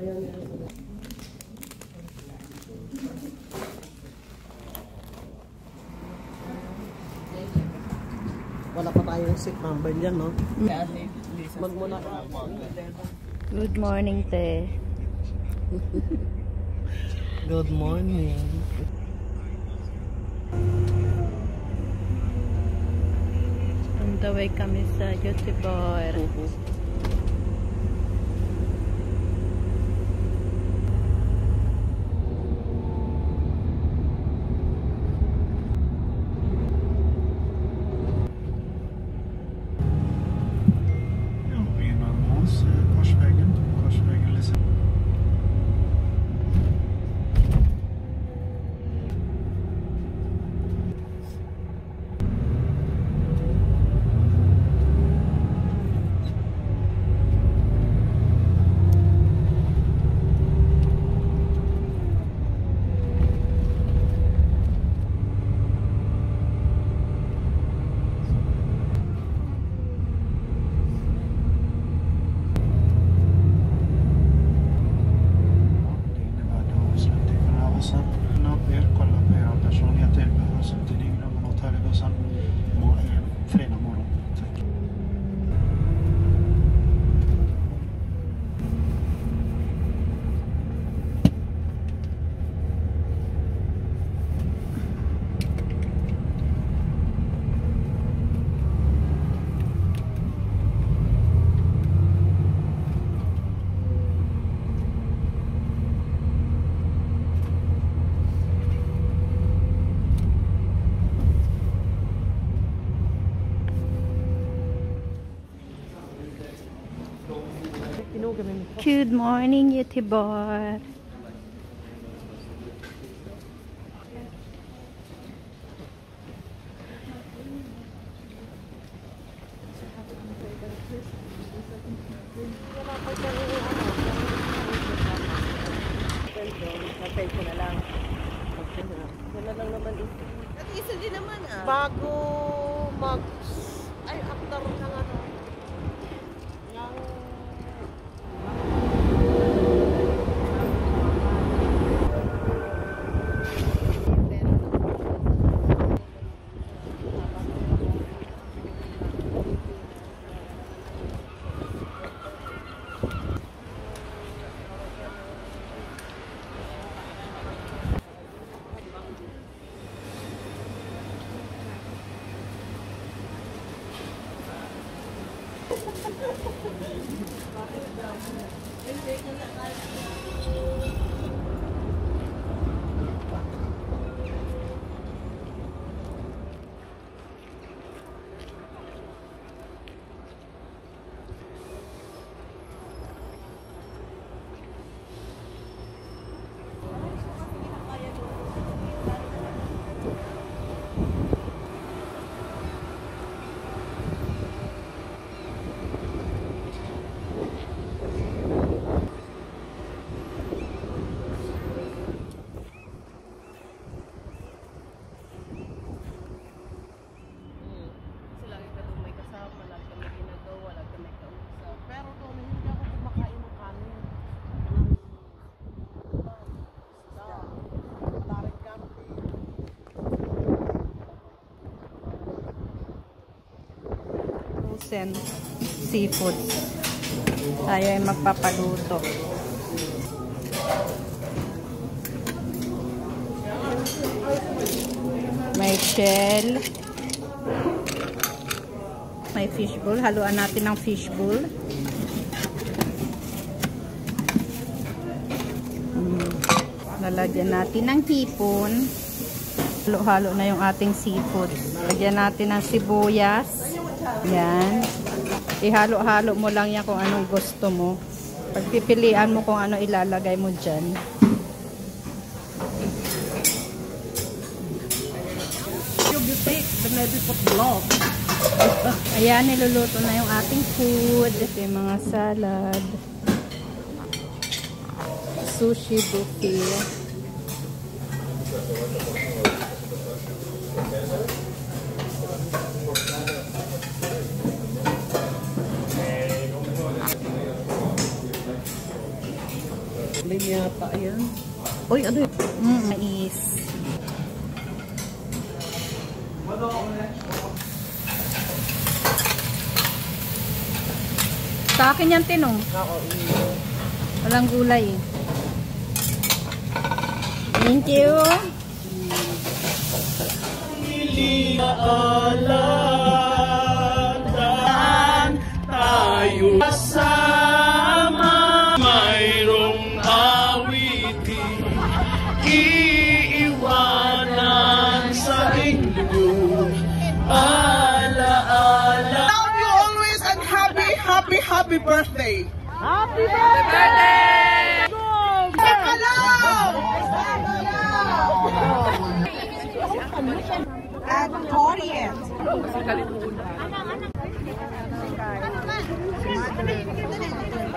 Wala pa tayong seat number dyan, no? Magmula. Good morning, te. Good morning. On the way kami sa Beauty Bar. Good morning, Beauty Bar. Isa din naman bago after ng ano. Seafood. Tayo ay magpapaluto. May shell. May fishbowl. Haluan natin ng fishbowl. Lalagyan natin ng hipon. Halo-halo na yung ating seafood. Lagyan natin ng sibuyas. Yan. Ihalo-halo mo lang yan kung anong gusto mo. Pagpipilian mo kung ano ilalagay mo dyan. Ayan, niluluto na yung ating food. Ito yung mga salad. Sushi buffet. yata yan. Uy, ano yun? Mais. Sa akin yan, Tinong. Walang gulay eh. Thank you. Tayo kasama, mayroong awitin, iiwanan sa inyo, alaala. Love you always and happy birthday! Happy birthday! At Korean.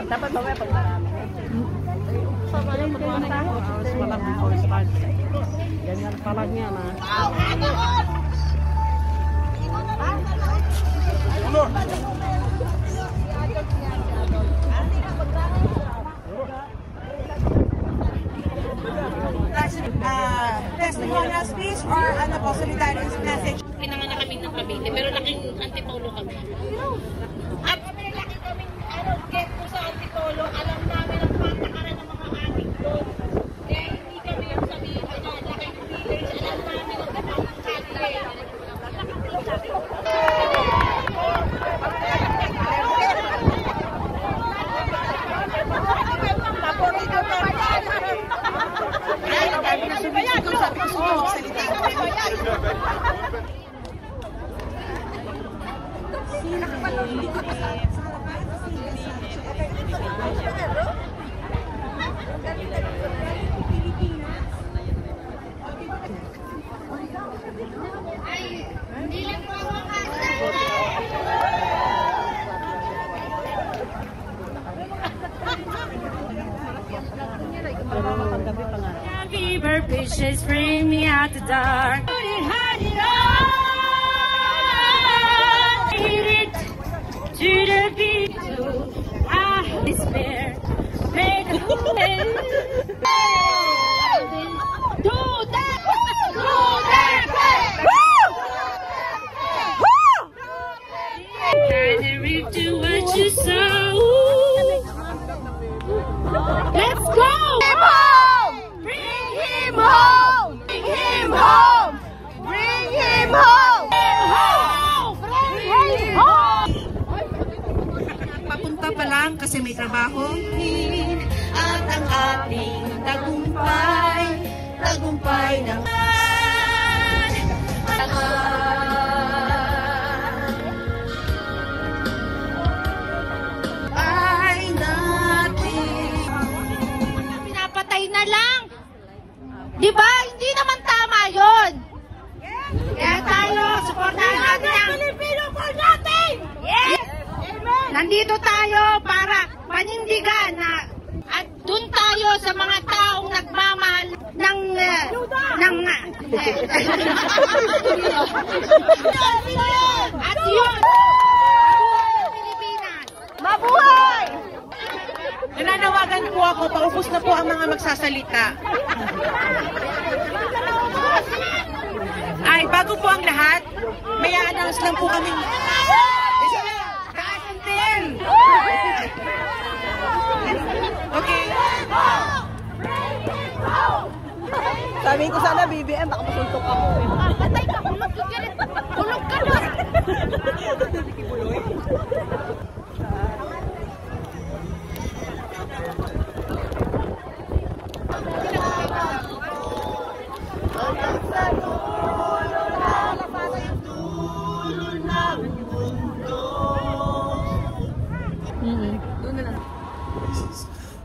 Dapat ba pag marami? Ganyan pa lang yan ha. Testimonial speech or ano po, solidarity message? Pinanganak kami ng pamilya, pero laking antipolo kami. At laki kami, get po sa antipolo, alam namin ang patakaran ng mga ating doon. Kaya hindi kami yung sabihin na laking village, alam namin ang kapatang kalye. Fever fishes bring me out the dark. Hide it to the beat. I despair. Make a way. Do that. Kinda reap to what you sow. Let's go. Bring him home! Bring him home! Bring him home! Bring him home! Papunta pa lang kasi may trabaho. At ang ating tagumpay, tagumpay ng ay natin. Pinapatay na lang! Di ba? Hindi naman tama yun! Kaya tayo, supportahan natin ang Pilipino for nothing! Yes! Nandito tayo para panindigan na at dun tayo sa mga taong nagmamahal ng at yun! Pilipinas! Mabuhay! Nananawagan po ako, paubos na po ang mga magsasalita. Ay, bago po ang lahat, may announce lang po kami. Isa na, kaasantin! Okay. Sabi ko sana BBM, baka masuntok ako. Patay ka! Kulog ka na!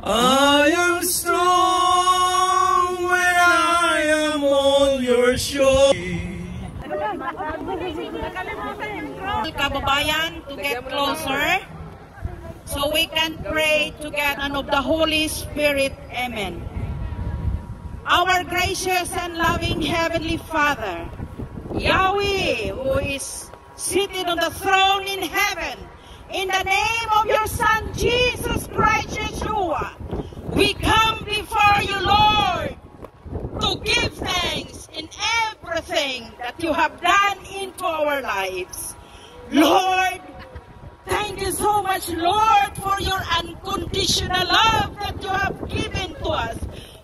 I am strong when I am on your shore. Kababayan, to get closer so we can pray together of the Holy Spirit. Amen. Our gracious and loving Heavenly Father, Yahweh, who is seated on the throne in heaven, in the name of your Son, Jesus Christ Yeshua, We come before you, Lord, to give thanks in everything that you have done into our lives. Lord, thank you so much, Lord, for your unconditional love that you have given to us,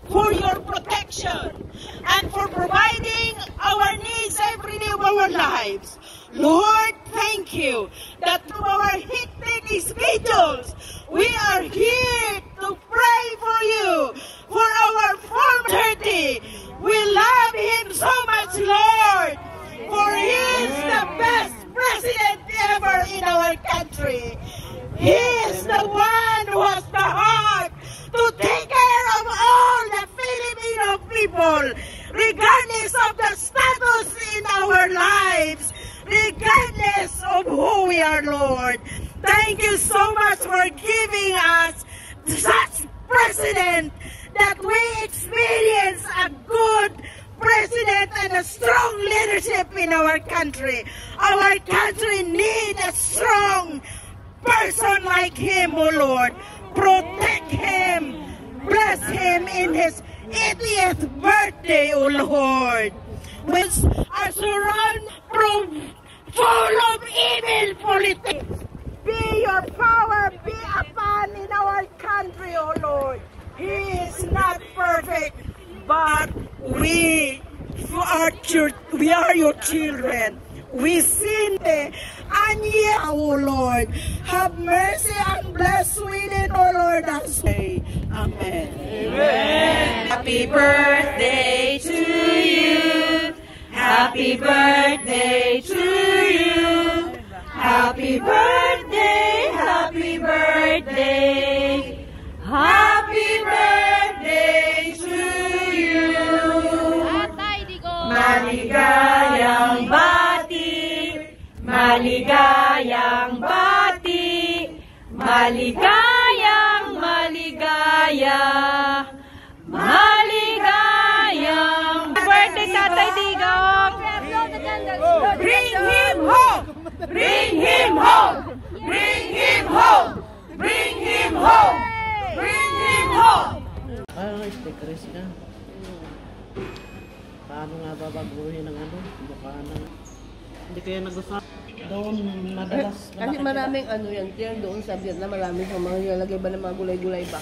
for your protection, and for providing our needs every day of our lives. Lord, thank you that through our hectic schedules, we are here to pray for you, for our former 30. We love him so much, Lord, for he is the best president ever in our country. He is the one who has the heart to take care of all the Filipino people, regardless of the status in our lives, regardless of who we are, Lord. Thank you so much for giving us such president that we experience a good president and a strong leadership in our country. Our country needs a strong person like him, O Lord. Protect him. Bless him in his 80th birthday, O Lord. Which are surrounded full of evil politics. Be your power, be upon in our country, O Lord. He is not perfect, but we are your children. We sin, and yet, O Lord, have mercy and bless Sweden, O Lord, and say, Amen. Amen. Happy birthday to you. Happy birthday to you. Happy birthday, happy birthday. Happy birthday to you. Maligayang bati, maligayang bati, maligayang maligaya, maligayang Birthday, Tatay Digong! Bring him home! Bring him home! Bring him home! Bring him home! Bring him home! Parang stickers ka. Paano nga babaguhin ng ano? Mukha ng... Hindi kaya nagustuhan. Doon madalas. Kasi maraming ano yan, doon sa Vietnam, maraming sa mga nilalagay ba ng mga gulay-gulay ba?